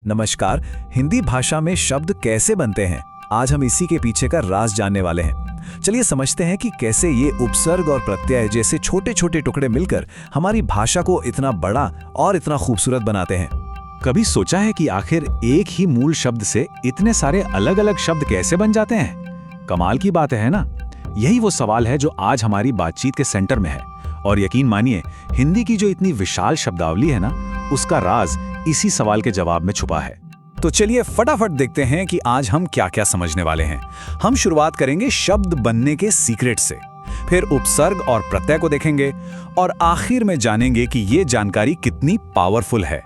नमस्कार। हिंदी भाषा में शब्द कैसे बनते हैं, आज हम इसी के पीछे का राज जानने वाले हैं। चलिए समझते हैं कि कैसे ये उपसर्ग और प्रत्यय जैसे छोटे छोटे टुकड़े मिलकर हमारी भाषा को इतना बड़ा और इतना खूबसूरत बनाते हैं। कभी सोचा है कि आखिर एक ही मूल शब्द से इतने सारे अलग अलग शब्द कैसे बन जाते हैं? कमाल की बात है ना? यही वो सवाल है जो आज हमारी बातचीत के सेंटर में है। और यकीन मानिए, हिंदी की जो इतनी विशाल शब्दावली है ना, उसका राज इसी सवाल के जवाब में छुपा है। तो चलिए फटाफट देखते हैं कि आज हम क्या क्या समझने वाले हैं। हम शुरुआत करेंगे शब्द बनने के सीक्रेट से, फिर उपसर्ग और प्रत्यय को देखेंगे और आखिर में जानेंगे कि ये जानकारी कितनी पावरफुल है।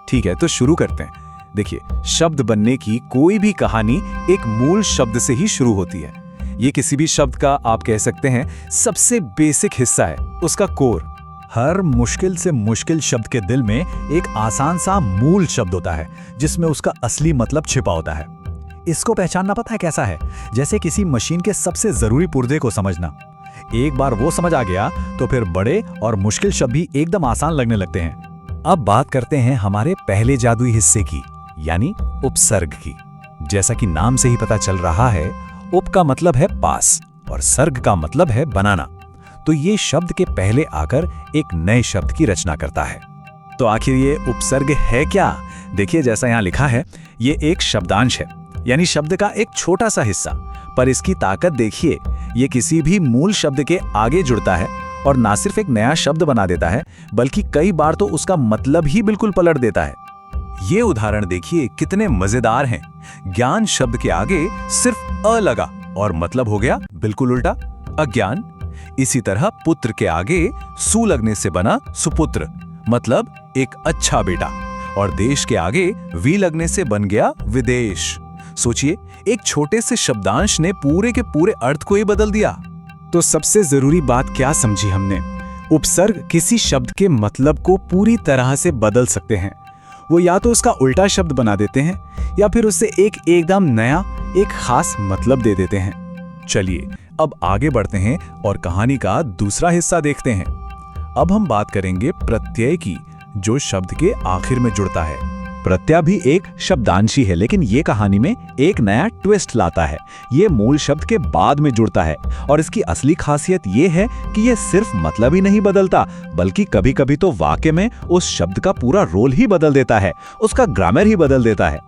ठीक है, तो शुरू करते हैं। देखिए, शब्द बनने की कोई भी कहानी एक मूल शब्द से ही शुरू होती है। ये किसी भी शब्द का, आप कह सकते हैं, सबसे बेसिक हिस्सा है, उसका कोर। हर मुश्किल से मुश्किल शब्द के दिल में एक आसान सा मूल शब्द होता है जिसमें उसका असली मतलब छिपा होता है। इसको पहचानना पता है कैसा है? जैसे किसी मशीन के सबसे जरूरी पुर्जे को समझना। एक बार वो समझ आ गया तो फिर बड़े और मुश्किल शब्द भी एकदम आसान लगने लगते हैं। अब बात करते हैं हमारे पहले जादुई हिस्से की, यानी उपसर्ग की। जैसा कि नाम से ही पता चल रहा है, उप का मतलब है पास और सर्ग का मतलब है बनाना। तो ये शब्द के पहले आकर एक नए शब्द की रचना करता है। तो आखिर ये उपसर्ग है क्या? देखिए, जैसा यहाँ लिखा है, ये एक शब्दांश है, यानी शब्द का एक छोटा सा हिस्सा। पर इसकी ताकत देखिए, ये किसी भी मूल शब्द के आगे जुड़ता है और ना सिर्फ एक नया शब्द बना देता है, बल्कि कई बार तो उसका मतलब ही बिल्कुल पलट देता है। ये उदाहरण देखिए, कितने मजेदार हैं। ज्ञान शब्द के आगे सिर्फ अ लगा और मतलब हो गया बिल्कुल उल्टा, अज्ञान। इसी तरह पुत्र के आगे सु लगने से बना सुपुत्र, मतलब एक अच्छा बेटा। और देश के आगे वी लगने से बन गया विदेश। सोचिए, एक छोटे से शब्दांश ने पूरे के पूरे अर्थ को ही बदल दिया। तो सबसे जरूरी बात क्या समझी हमने? उपसर्ग किसी शब्द के मतलब को पूरी तरह से बदल सकते हैं। वो या तो उसका उल्टा शब्द बना देते हैं या फिर उससे एक एकदम नया, एक खास मतलब दे देते हैं। चलिए अब आगे बढ़ते हैं और कहानी का दूसरा हिस्सा देखते हैं। अब हम बात करेंगे प्रत्यय की, जो शब्द के आखिर में जुड़ता है। प्रत्यय भी एक शब्दांश ही है, लेकिन ये कहानी में एक नया ट्विस्ट लाता है। ये मूल शब्द के बाद में जुड़ता है और इसकी असली खासियत ये है कि ये सिर्फ मतलब ही नहीं बदलता, बल्कि कभी कभी तो वाक्य में उस शब्द का पूरा रोल ही बदल देता है, उसका ग्रामर ही बदल देता है।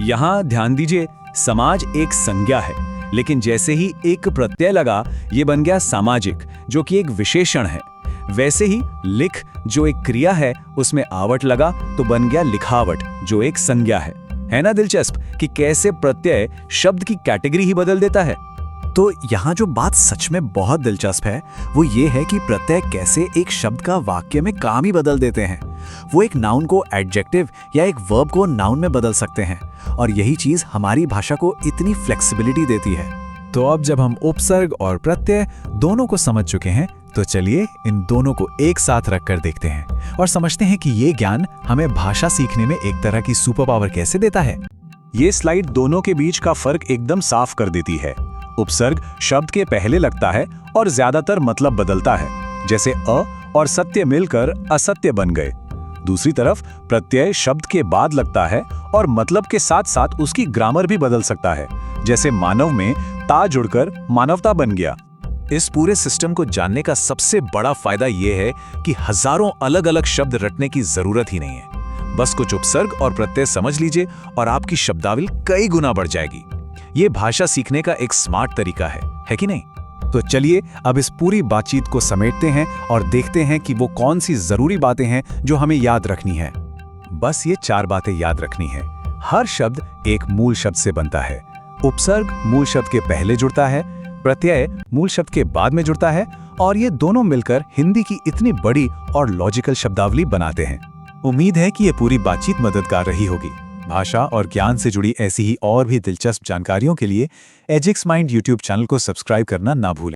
यहाँ ध्यान दीजिए, समाज एक संज्ञा है, लेकिन जैसे ही एक प्रत्यय लगा, ये बन गया सामाजिक, जो कि एक विशेषण है। वैसे ही लिख, जो एक क्रिया है, उसमें आवट लगा तो बन गया लिखावट, जो एक संज्ञा है ना दिलचस्प कि कैसे प्रत्यय शब्द की कैटेगरी ही बदल देता है। तो यहाँ जो बात सच में बहुत दिलचस्प है, वो ये है कि प्रत्यय कैसे एक शब्द का वाक्य में काम ही बदल देते हैं। वो एक नाउन को एडजेक्टिव या एक वर्ब को नाउन में बदल सकते हैं, और यही चीज हमारी भाषा को इतनी फ्लेक्सिबिलिटी देती है। तो अब जब हम उपसर्ग और प्रत्यय दोनों को समझ चुके हैं, तो चलिए इन दोनों को एक साथ रखकर देखते हैं और समझते हैं कि ये ज्ञान हमें भाषा सीखने में एक तरह की सुपर पावर कैसे देता है। ये स्लाइड दोनों के बीच का फर्क एकदम साफ कर देती है। उपसर्ग शब्द के पहले लगता है और ज्यादातर मतलब बदलता है, जैसे अ और सत्य मिलकर असत्य बन गए। दूसरी तरफ प्रत्यय शब्द के बाद लगता है और मतलब के साथ साथ उसकी ग्रामर भी बदल सकता है, जैसे मानव में ता जुड़कर मानवता बन गया। इस पूरे सिस्टम को जानने का सबसे बड़ा फायदा यह है कि हजारों अलग अलग शब्द रटने की जरूरत ही नहीं है। बस कुछ उपसर्ग और प्रत्यय समझ लीजिए और आपकी शब्दावली कई गुना बढ़ जाएगी। ये भाषा सीखने का एक स्मार्ट तरीका है कि नहीं? तो चलिए अब इस पूरी बातचीत को समेटते हैं और देखते हैं कि वो कौन सी जरूरी बातें हैं जो हमें याद रखनी है। बस ये 4 बातें याद रखनी है। हर शब्द एक मूल शब्द से बनता है। उपसर्ग मूल शब्द के पहले जुड़ता है, प्रत्यय मूल शब्द के बाद में जुड़ता है, और ये दोनों मिलकर हिंदी की इतनी बड़ी और लॉजिकल शब्दावली बनाते हैं। उम्मीद है कि ये पूरी बातचीत मददगार रही होगी। भाषा और ज्ञान से जुड़ी ऐसी ही और भी दिलचस्प जानकारियों के लिए एजिक्स माइंड यूट्यूब चैनल को सब्सक्राइब करना ना भूलें।